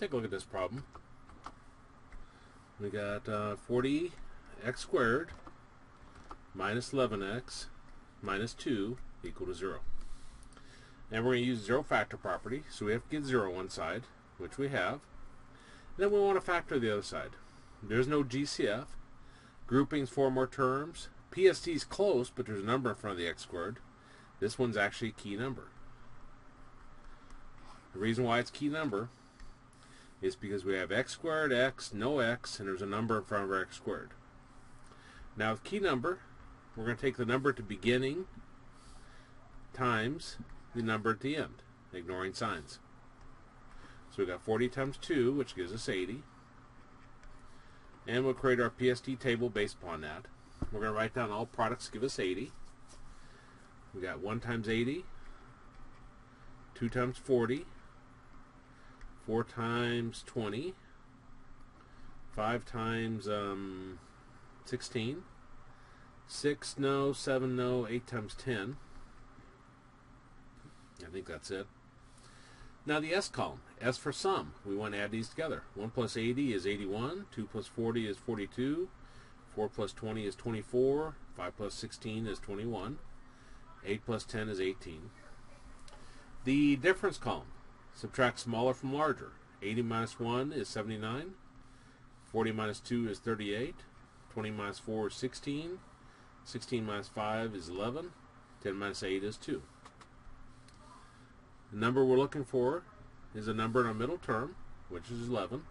take a look at this problem. We got 40x squared minus 11x minus 2 equal to 0. And we're going to use zero factor property, so we have to get 0 one side, which we have. And then we want to factor the other side. There's no GCF. Groupings, 4 more terms. PST is close, but there's a number in front of the x squared. This one's actually a key number. The reason why it's key number is because we have x squared, x, no x, and there's a number in front of our x squared. Now with key number, we're going to take the number at the beginning times the number at the end, ignoring signs. So we've got 40 times 2, which gives us 80. And we'll create our PST table based upon that. We're going to write down all products give us 80. We got 1 times 80, 2 times 40, 4 times 20, 5 times 16, 6 no, 7 no, 8 times 10. I think that's it. Now the S column, S for sum. We want to add these together. 1 plus 80 is 81, 2 plus 40 is 42, 4 plus 20 is 24, 5 plus 16 is 21, 8 plus 10 is 18. The difference column, subtract smaller from larger. 80 minus 1 is 79, 40 minus 2 is 38, 20 minus 4 is 16, 16 minus 5 is 11, 10 minus 8 is 2. The number we're looking for is a number in our middle term, which is 11,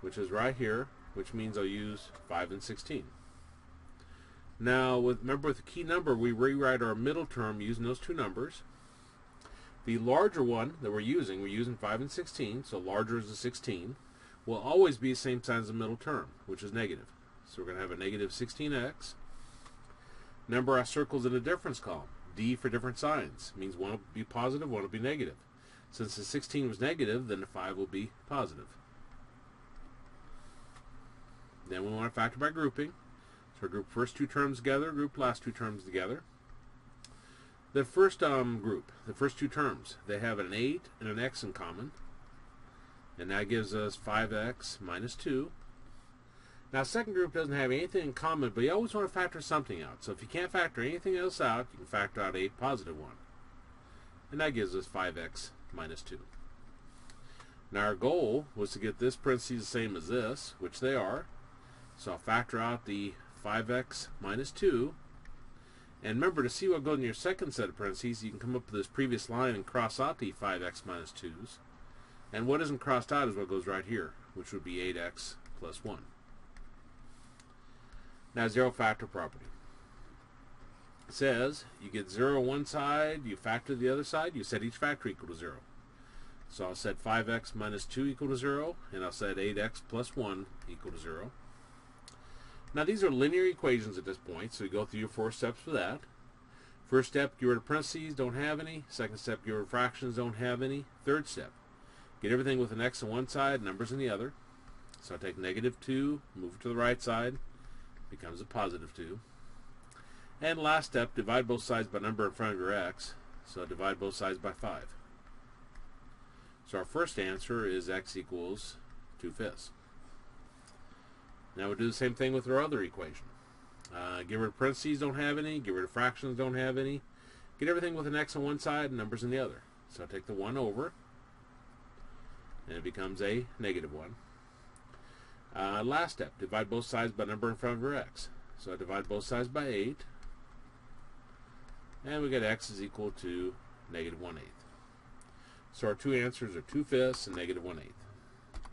which is right here, which means I'll use 5 and 16. Now, remember with the key number, we rewrite our middle term using those two numbers. The larger one that we're using 5 and 16, so larger is the 16, will always be the same sign as the middle term, which is negative. So we're going to have a negative 16x. Number I circles in the difference column. D for different signs. Means one will be positive, one will be negative. Since the 16 was negative, then the 5 will be positive. Then we want to factor by grouping. So group first two terms together, group last two terms together. The first group, the first two terms, they have an 8 and an x in common. And that gives us 5x minus 2. Now, second group doesn't have anything in common, but you always want to factor something out. So if you can't factor anything else out, you can factor out a positive one. And that gives us 5x minus 2. Now, our goal was to get this parentheses the same as this, which they are. So I'll factor out the 5x minus 2. And remember, to see what goes in your second set of parentheses, you can come up with this previous line and cross out the 5x minus 2's. And what isn't crossed out is what goes right here, which would be 8x plus 1. Now, zero factor property. It says you get 0 on one side, you factor the other side, you set each factor equal to 0. So I'll set 5x minus 2 equal to 0, and I'll set 8x plus 1 equal to 0. Now, these are linear equations at this point, so you go through your 4 steps for that. First step, get rid of parentheses, don't have any. Second step, get rid of fractions, don't have any. Third step, get everything with an x on one side, numbers on the other. So I'll take negative 2, move it to the right side, becomes a positive 2. And last step, divide both sides by number in front of your x. So divide both sides by 5. So our first answer is x equals 2/5. Now we'll do the same thing with our other equation. Get rid of parentheses, don't have any. Get rid of fractions, don't have any. Get everything with an x on one side and numbers on the other. So I'll take the 1 over, and it becomes a negative 1. Last step, divide both sides by number in front of your x. So I divide both sides by 8, and we get x is equal to negative 1/8. So our two answers are 2/5 and negative 1/8.